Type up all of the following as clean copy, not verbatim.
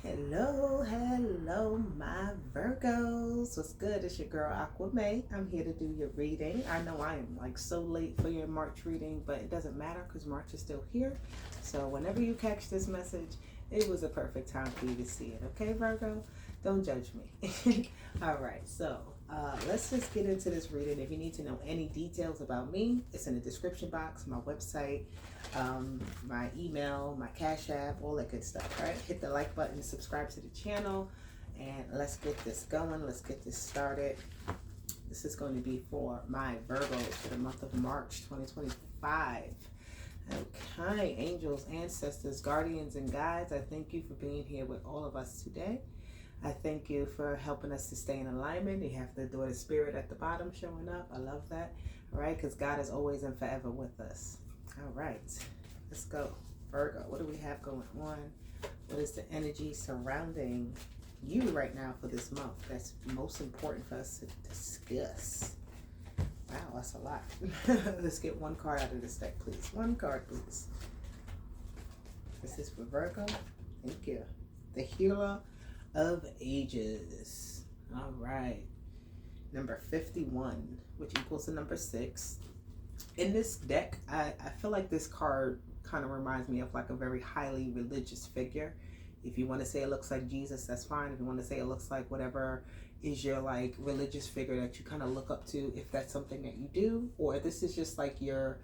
Hello, my Virgos. What's good? It's your girl Aqua May. I'm here to do your reading. I know I am like so late for your March reading, but it doesn't matter because March is still here. So whenever you catch this message, it was a perfect time for you to see it. Okay, Virgo? Don't judge me. All right, so let's just get into this reading. If you need to know any details about me, it's in the description box, my website, my email, my Cashapp, all that good stuff. All right, hit the like button, subscribe to the channel, and let's get this going. Let's get this started. This is going to be for my Virgos for the month of March 2025. Okay, angels, ancestors, guardians, and guides, I thank you for being here with all of us today. I thank you for helping us to stay in alignment. You have the daughter spirit at the bottom showing up. I love that. All right, because God is always and forever with us. All right, let's go. Virgo, what do we have going on? What is the energy surrounding you right now for this month? That's most important for us to discuss. Wow, that's a lot. Let's get one card out of this deck, please. One card, please. This is for Virgo. Thank you. The Healer of Ages. All right. Number 51, which equals the number 6. In this deck, I feel like this card kind of reminds me of like a very highly religious figure. If you want to say it looks like Jesus, that's fine. If you want to say it looks like whatever is your like religious figure that you kind of look up to, if that's something that you do, or this is just like your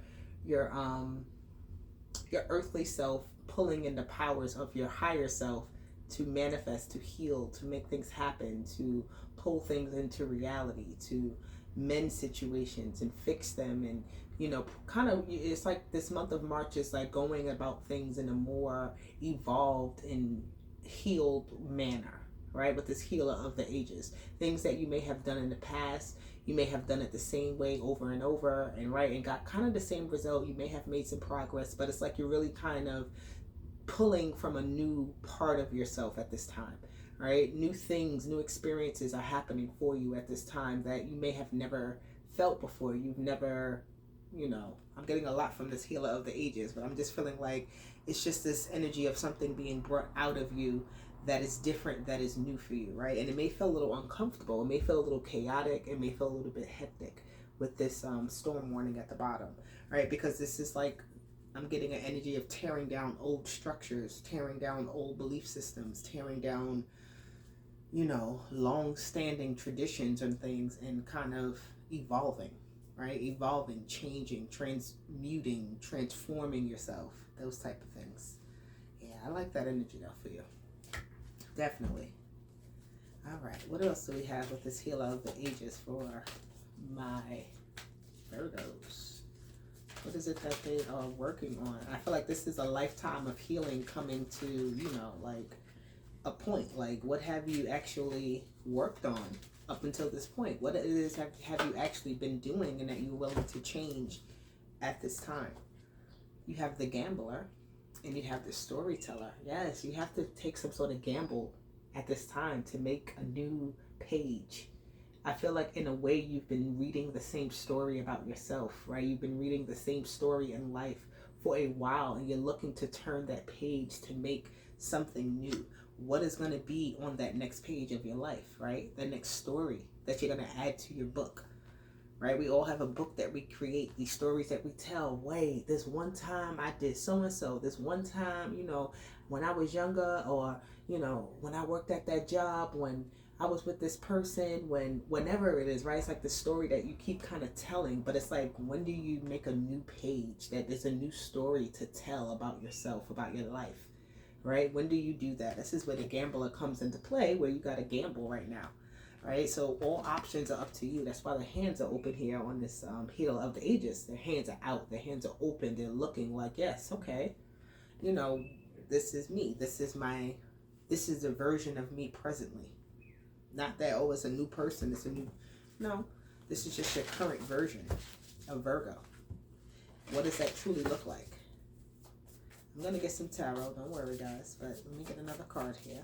earthly self pulling in the powers of your higher self to manifest, to heal, to make things happen, to pull things into reality, to mend situations and fix them. And you know, kind of, it's like this month of March is like going about things in a more evolved and healed manner, right? With this healer of the ages, things that you may have done in the past, you may have done it the same way over and over, and right, and got kind of the same result. You may have made some progress, but it's like you're really kind of pulling from a new part of yourself at this time, right? New things, new experiences are happening for you at this time that you may have never felt before. You've never, you know, I'm getting a lot from this healer of the ages, but I'm just feeling like it's just this energy of something being brought out of you that is different, that is new for you, right? And it may feel a little uncomfortable. It may feel a little chaotic. It may feel a little bit hectic with this storm warning at the bottom, right? Because this is like, I'm getting an energy of tearing down old structures, tearing down old belief systems, tearing down, you know, long-standing traditions and things, and kind of evolving, right? Evolving, changing, transmuting, transforming yourself, those type of things. Yeah, I like that energy though for you. Definitely. All right, what else do we have with this healer of the ages for my Virgos? What is it that they are working on? I feel like this is a lifetime of healing coming to, you know, like a point. Like, what have you actually worked on up until this point? What it is have you actually been doing and that you're willing to change at this time? You have the gambler and you have the storyteller. Yes, you have to take some sort of gamble at this time to make a new page. I feel like in a way you've been reading the same story about yourself, right? You've been reading the same story in life for a while, and you're looking to turn that page to make something new. What is going to be on that next page of your life, right? The next story that you're going to add to your book, right? We all have a book that we create, these stories that we tell. Wait, this one time I did so-and-so. This one time, you know, when I was younger, or, you know, when I worked at that job, when I was with this person, whenever it is, right? It's like the story that you keep kind of telling, but it's like, when do you make a new page that there's a new story to tell about yourself, about your life, right? When do you do that? This is where the gambler comes into play, where you got to gamble right now, right? So all options are up to you. That's why the hands are open here on this healer of the ages. Their hands are out. Their hands are open. They're looking like, yes, okay, you know, this is me. This is the version of me presently. Not that, oh, it's a new person, it's a new, no, this is just your current version of Virgo. What does that truly look like? I'm going to get some tarot, don't worry guys, but let me get another card here.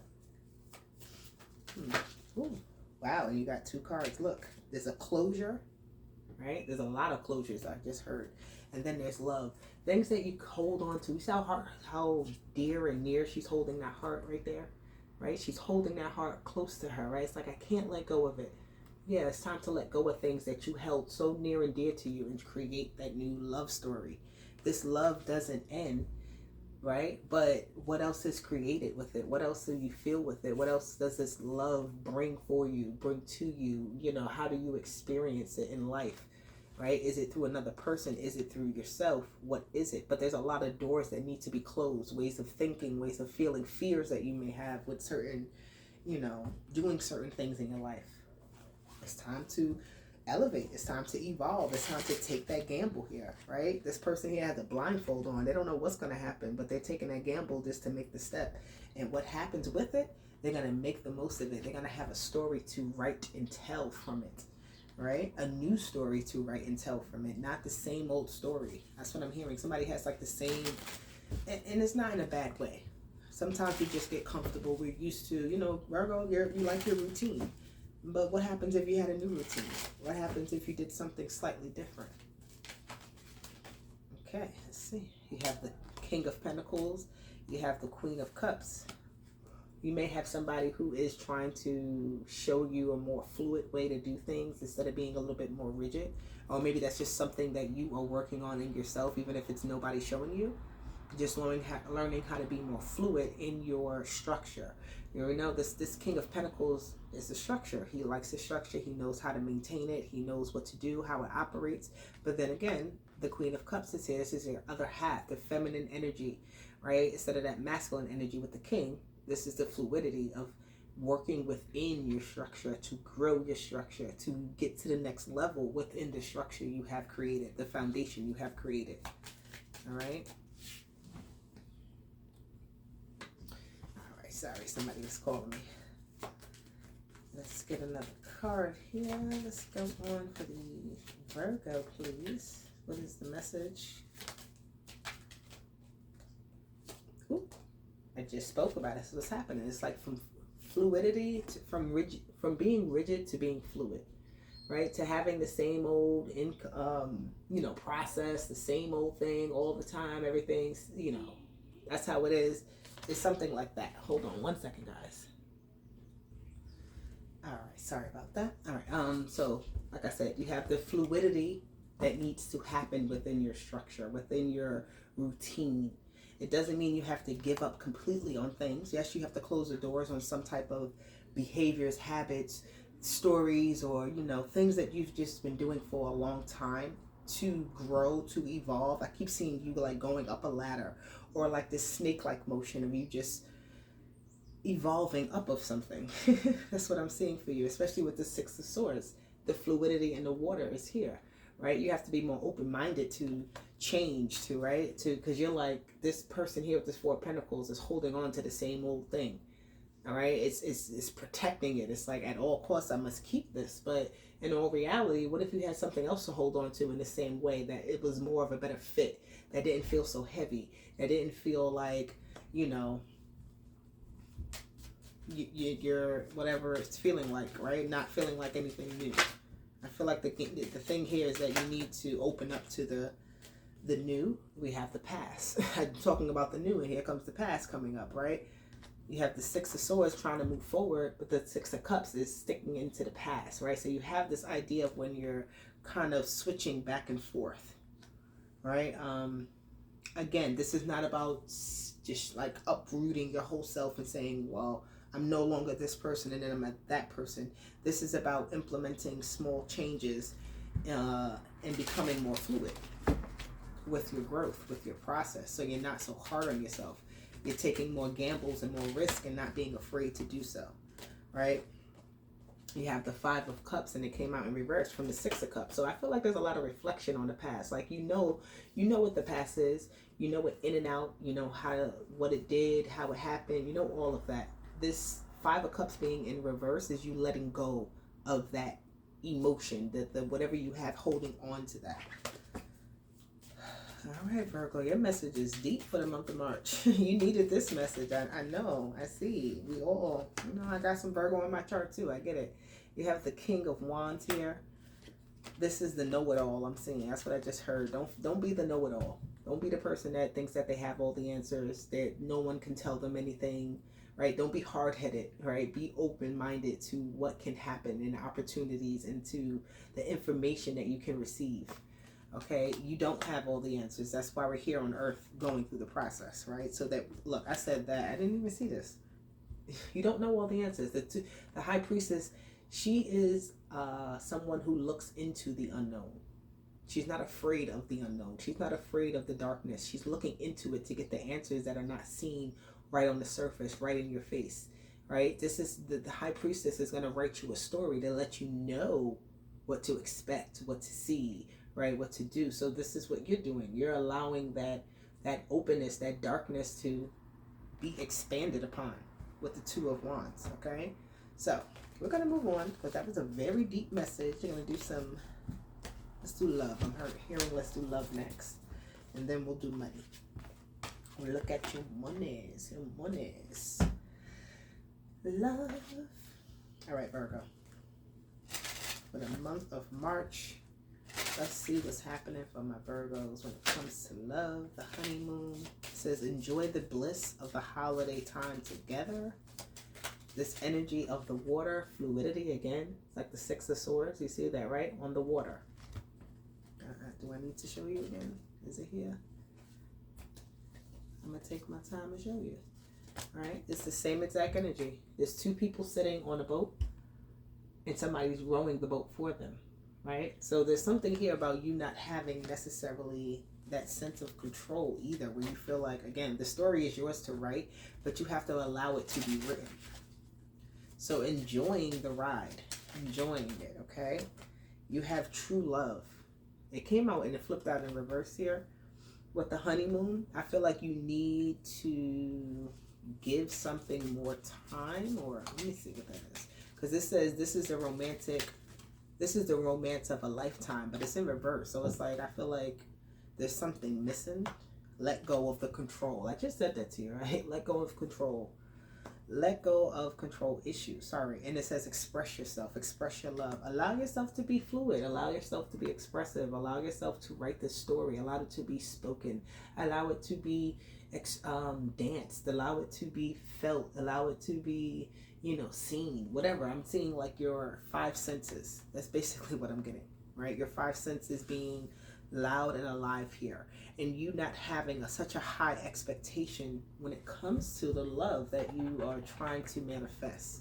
Ooh. Wow, and you got 2 cards. Look, there's a closure, right? There's a lot of closures I just heard. And then there's love. Things that you hold on to. You see how dear and near she's holding that heart right there? right? She's holding that heart close to her, right? It's like, I can't let go of it. Yeah, it's time to let go of things that you held so near and dear to you and create that new love story. This love doesn't end, right? But what else is created with it? What else do you feel with it? What else does this love bring for you, bring to you? You know, how do you experience it in life, right? Is it through another person? Is it through yourself? What is it? But there's a lot of doors that need to be closed, ways of thinking, ways of feeling, fears that you may have with certain, you know, doing certain things in your life. It's time to elevate. It's time to evolve. It's time to take that gamble here, right? This person here has a blindfold on. They don't know what's going to happen, but they're taking that gamble just to make the step. And what happens with it, they're going to make the most of it. They're going to have a story to write and tell from it, right? A new story to write and tell from it, not the same old story. That's what I'm hearing. Somebody has like the same, and it's not in a bad way. Sometimes we just get comfortable. We're used to, you know, Virgo, you like your routine. But what happens if you had a new routine? What happens if you did something slightly different? Okay, let's see. You have the King of Pentacles. You have the Queen of Cups. You may have somebody who is trying to show you a more fluid way to do things instead of being a little bit more rigid. Or maybe that's just something that you are working on in yourself, even if it's nobody showing you. Just learning how to be more fluid in your structure. You know, this King of Pentacles is the structure. He likes the structure. He knows how to maintain it. He knows what to do, how it operates. But then again, the Queen of Cups is here. This is your other half, the feminine energy, right? Instead of that masculine energy with the King, this is the fluidity of working within your structure to grow your structure, to get to the next level within the structure you have created, the foundation you have created. All right? Sorry, somebody was calling me. Let's get another card here. Let's go on for the Virgo, please. What is the message? Ooh, I just spoke about it. So what's happening? It's like from fluidity to from being rigid to being fluid, right? To having the same old you know, process, the same old thing all the time. Everything's, you know, that's how it is. It's something like that. Hold on one second, guys. All right, sorry about that. All right, so like I said, you have the fluidity that needs to happen within your structure, within your routine. It doesn't mean you have to give up completely on things. Yes, you have to close the doors on some type of behaviors, habits, stories, or, you know, things that you've just been doing for a long time to grow, to evolve. I keep seeing you like going up a ladder, or like this snake-like motion of you just evolving up of something. That's what I'm seeing for you, especially with the Six of Swords. The fluidity in the water is here, right? You have to be more open-minded to change, to, right? To, because you're like, this person here with this Four of Pentacles is holding on to the same old thing. All right, it's protecting it. It's like, at all costs I must keep this. But in all reality, what if you had something else to hold on to in the same way, that it was more of a better fit, that didn't feel so heavy, that didn't feel like, you know, you're whatever it's feeling like, right? Not feeling like anything new. I feel like the thing here is that you need to open up to the new. We have the past. I'm talking about the new, and here comes the past coming up, right? You have the Six of Swords trying to move forward, but the Six of Cups is sticking into the past, right? So you have this idea of when you're kind of switching back and forth, right? Again, this is not about just like uprooting your whole self and saying, well, I'm no longer this person and then I'm that person. This is about implementing small changes and becoming more fluid with your growth, with your process. So you're not so hard on yourself. You're taking more gambles and more risk and not being afraid to do so, right? You have the Five of Cups, and it came out in reverse from the Six of Cups. So I feel like there's a lot of reflection on the past. Like, you know what the past is. You know it in and out. You know what it did, how it happened. You know all of that. This Five of Cups being in reverse is you letting go of that emotion, the whatever you have holding on to that. All right, Virgo, your message is deep for the month of March. You needed this message. I know. I see. We all, you know, I got some Virgo in my chart too. I get it. You have the King of Wands here. This is the know-it-all I'm seeing. That's what I just heard. Don't be the know-it-all, Don't be the person that thinks that they have all the answers, that no one can tell them anything, right? Don't be hard-headed, right? Be open-minded to what can happen and opportunities and to the information that you can receive. Okay, you don't have all the answers. That's why we're here on earth going through the process, right? So that, look, I said that, I didn't even see this. You don't know all the answers. The high priestess, she is someone who looks into the unknown. She's not afraid of the unknown. She's not afraid of the darkness. She's looking into it to get the answers that are not seen right on the surface, right in your face, right? This is the high priestess is going to write you a story to let you know what to expect, what to see, right? What to do. So this is what you're doing. You're allowing that openness, that darkness to be expanded upon with the Two of Wands, okay? So we're going to move on because that was a very deep message. You're going to do some, let's do love. I'm hearing let's do love next. And then we'll do money. We'll look at your monies. Your monies. Love. All right, Virgo. For the month of March, let's see what's happening for my Virgos when it comes to love. The honeymoon. It says, enjoy the bliss of the holiday time together. This energy of the water, fluidity again. It's like the Six of Swords. You see that, right? On the water. Do I need to show you again? Is it here? I'm going to take my time and show you. All right? It's the same exact energy. There's two people sitting on a boat and somebody's rowing the boat for them. Right? So there's something here about you not having necessarily that sense of control either, where you feel like, again, the story is yours to write, but you have to allow it to be written. So enjoying the ride, enjoying it, okay? You have true love. It came out and it flipped out in reverse here with the honeymoon. I feel like you need to give something more time, or let me see what that is. Because this says this is the romance of a lifetime, but it's in reverse. So it's like, I feel like there's something missing. Let go of the control. I just said that to you, right? Let go of control. Let go of control issues. Sorry. And it says express yourself. Express your love. Allow yourself to be fluid. Allow yourself to be expressive. Allow yourself to write the story. Allow it to be spoken. Allow it to be danced. Allow it to be felt. Allow it to be, seen. Whatever. I'm seeing like your five senses. That's basically what I'm getting, right? Your five senses being loud and alive here, and you not having such a high expectation when it comes to the love that you are trying to manifest,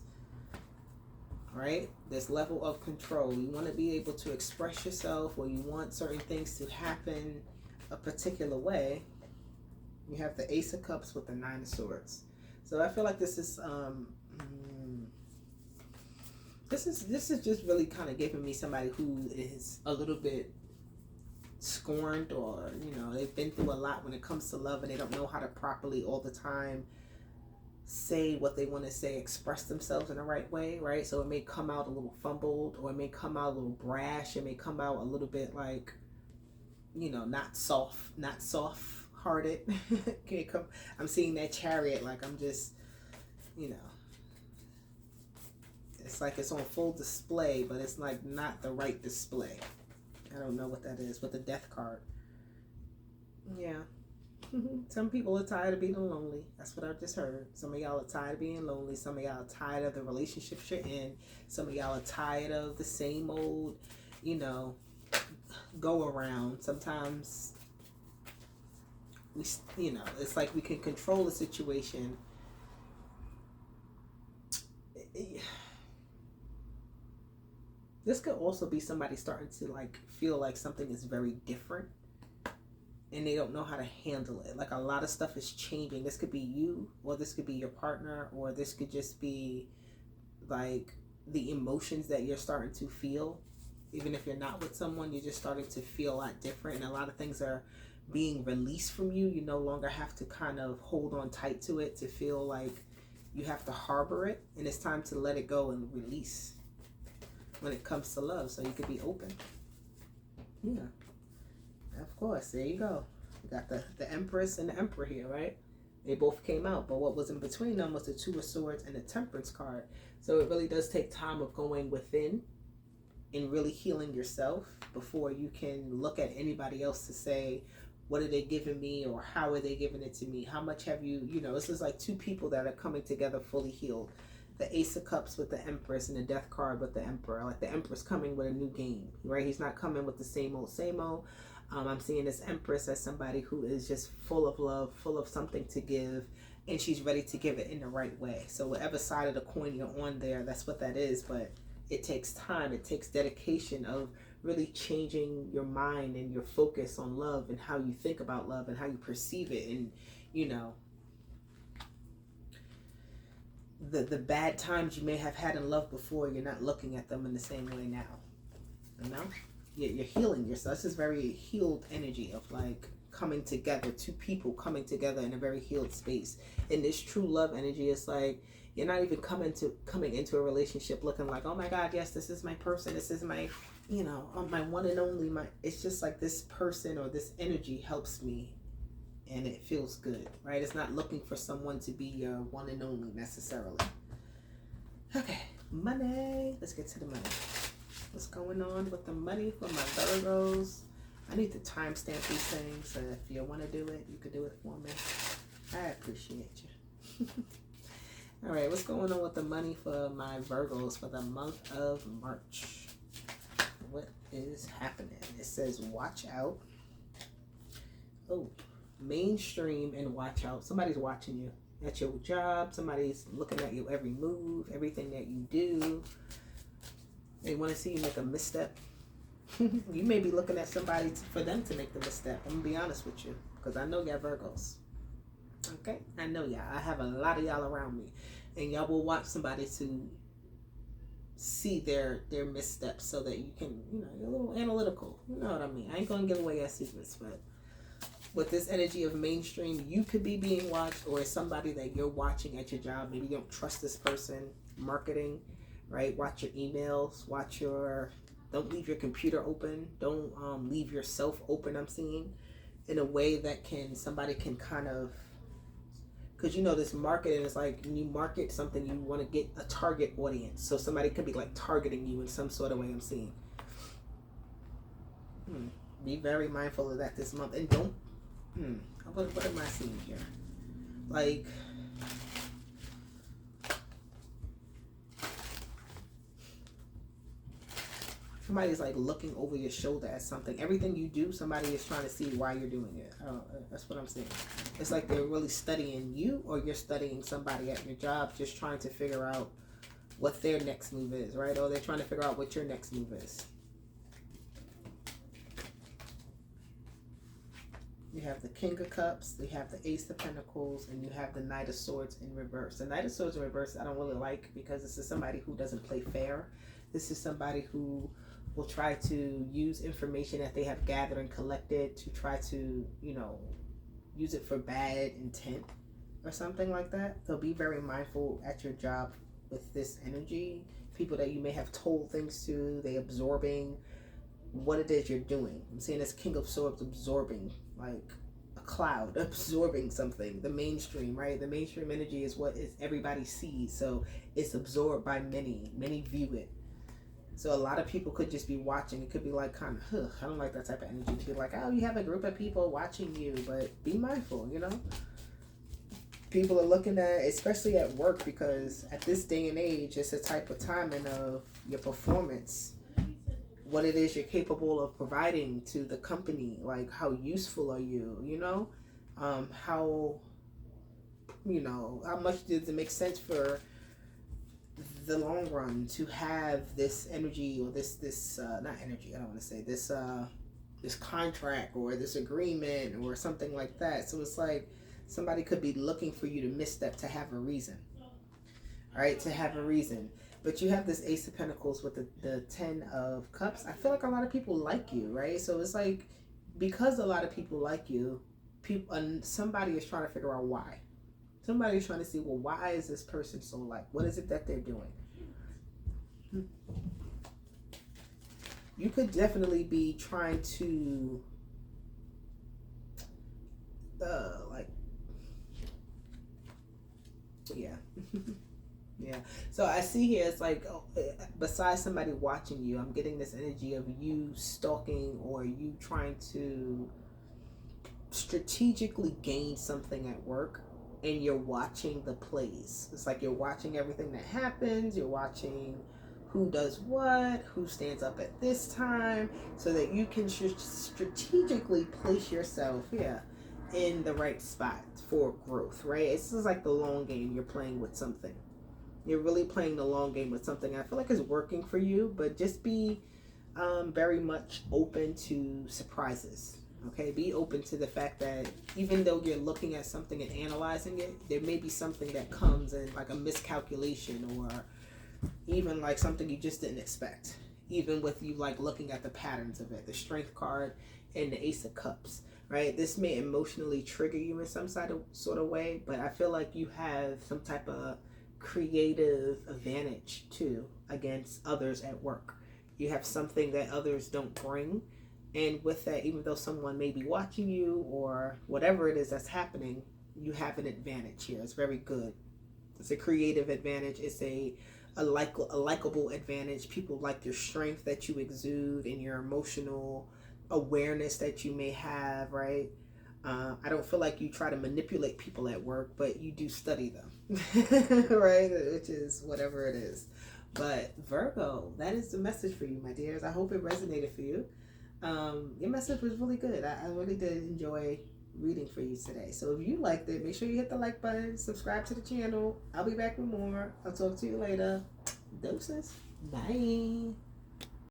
right? This level of control. You want to be able to express yourself, or you want certain things to happen a particular way. You have the Ace of Cups with the Nine of Swords. So I feel like this is just really kind of giving me somebody who is a little bit scorned, or they've been through a lot when it comes to love, and they don't know how to properly all the time say what they want to say, express themselves in the right way, right? So it may come out a little fumbled, or it may come out a little brash. It may come out a little bit like, not soft hearted. I'm seeing that Chariot, like I'm just, it's like it's on full display, but it's like not the right display. I don't know what that is with the Death card. Yeah. Some people are tired of being lonely. That's what I just heard. Some of y'all are tired of being lonely. Some of y'all are tired of the relationships you're in. Some of y'all are tired of the same old, go around. Sometimes we, it's like we can control the situation. This could also be somebody starting to feel like something is very different and they don't know how to handle it. Like a lot of stuff is changing. This could be you, or this could be your partner, or this could just be like the emotions that you're starting to feel. Even if you're not with someone, you're just starting to feel a lot different, and a lot of things are being released from you. You no longer have to kind of hold on tight to it to feel like you have to harbor it, and it's time to let it go and release when it comes to love, so you could be open. Yeah, of course. There you go. You got the Empress and the Emperor here, right? They both came out, but what was in between them was the Two of Swords and the Temperance card. So it really does take time of going within and really healing yourself before you can look at anybody else to say, what are they giving me, or how are they giving it to me? How much have you, this is like two people that are coming together fully healed. The Ace of Cups with the Empress and the Death card with the Emperor. Like the Emperor's coming with a new game, right? He's not coming with the same old, same old. I'm seeing this Empress as somebody who is just full of love, full of something to give, and she's ready to give it in the right way. So whatever side of the coin you're on there, that's what that is. But it takes time. It takes dedication of really changing your mind and your focus on love and how you think about love and how you perceive it. And, the bad times you may have had in love before, you're not looking at them in the same way now. You're healing yourself. This is very healed energy of like coming together, two people coming together in a very healed space. And this true love energy is like, you're not even coming into a relationship looking like, oh my God, yes, this is my person, this is my, my one and only. It's just like this person or this energy helps me, and it feels good, right? It's not looking for someone to be your one and only necessarily. Okay, money. Let's get to the money. What's going on with the money for my Virgos? I need to timestamp these things, so if you want to do it, you can do it for me. I appreciate you. All right, what's going on with the money for my Virgos for the month of March? What is happening? It says watch out. Oh, mainstream and watch out. Somebody's watching you at your job. Somebody's looking at your every move, everything that you do. They want to see you make a misstep. You may be looking at somebody for them to make the misstep. I'm going to be honest with you, because I know y'all Virgos. Okay? I know y'all. I have a lot of y'all around me. And y'all will want somebody to see their missteps so that you can, you're a little analytical. You know what I mean? I ain't going to give away your secrets, but with this energy of mainstream, you could be being watched, or it's somebody that you're watching at your job. Maybe you don't trust this person. Marketing, right? Watch your emails. Don't leave your computer open. Don't leave yourself open, I'm seeing, in a way that somebody can kind of, because this marketing is like, when you market something, you want to get a target audience. So somebody could be like targeting you in some sort of way, I'm seeing. Be very mindful of that this month. And don't, what am I seeing here? Like, somebody's like looking over your shoulder at something. Everything you do, somebody is trying to see why you're doing it. That's what I'm saying. It's like they're really studying you, or you're studying somebody at your job, just trying to figure out what their next move is, right? Or they're trying to figure out what your next move is. You have the King of Cups, you have the Ace of Pentacles, and you have the Knight of Swords in reverse. The Knight of Swords in reverse I don't really like, because this is somebody who doesn't play fair. This is somebody who will try to use information that they have gathered and collected to try to, use it for bad intent or something like that. So be very mindful at your job with this energy. People that you may have told things to, they absorbing what it is you're doing. I'm seeing this King of Swords absorbing, like a cloud, absorbing something. The mainstream, right? The mainstream energy is what everybody sees. So it's absorbed by many. Many view it. So a lot of people could just be watching. It could be like kind of, I don't like that type of energy. To be like, oh, you have a group of people watching you, but be mindful, People are looking at, especially at work, because at this day and age, it's a type of timing of your performance, what it is you're capable of providing to the company, like how useful are you, how much does it make sense for the long run to have this energy, or this not energy, I don't want to say this contract or this agreement or something like that. So it's like somebody could be looking for you to misstep to have a reason, all right, to have a reason. But you have this Ace of Pentacles with the Ten of Cups. I feel like a lot of people like you, right? So it's like, because a lot of people like you, somebody is trying to figure out why. Somebody's trying to see, well, why is this person so like? What is it that they're doing? You could definitely be trying to, yeah. Yeah. So I see here, it's like, besides somebody watching you, I'm getting this energy of you stalking, or you trying to strategically gain something at work, and you're watching the plays. It's like you're watching everything that happens, you're watching who does what, who stands up at this time, so that you can strategically place yourself, in the right spot for growth, right? It's just like the long game. You're playing with something. You're really playing the long game with something. I feel like it's working for you, but just be very much open to surprises. Okay, be open to the fact that even though you're looking at something and analyzing it, there may be something that comes in, like a miscalculation, or even like something you just didn't expect. Even with you like looking at the patterns of it, the Strength card and the Ace of Cups, right? This may emotionally trigger you in some sort of way, but I feel like you have some type of creative advantage too against others at work. You have something that others don't bring, and with that, even though someone may be watching you or whatever it is that's happening, you have an advantage here. It's very good. It's a creative advantage. It's a likable advantage. People like your strength that you exude and your emotional awareness that you may have, right? I don't feel like you try to manipulate people at work, but you do study them, right? Which is whatever it is. But Virgo, that is the message for you, my dears. I hope it resonated for you. Your message was really good. I really did enjoy reading for you today. So if you liked it, make sure you hit the like button, subscribe to the channel. I'll be back with more. I'll talk to you later. Doses. Bye.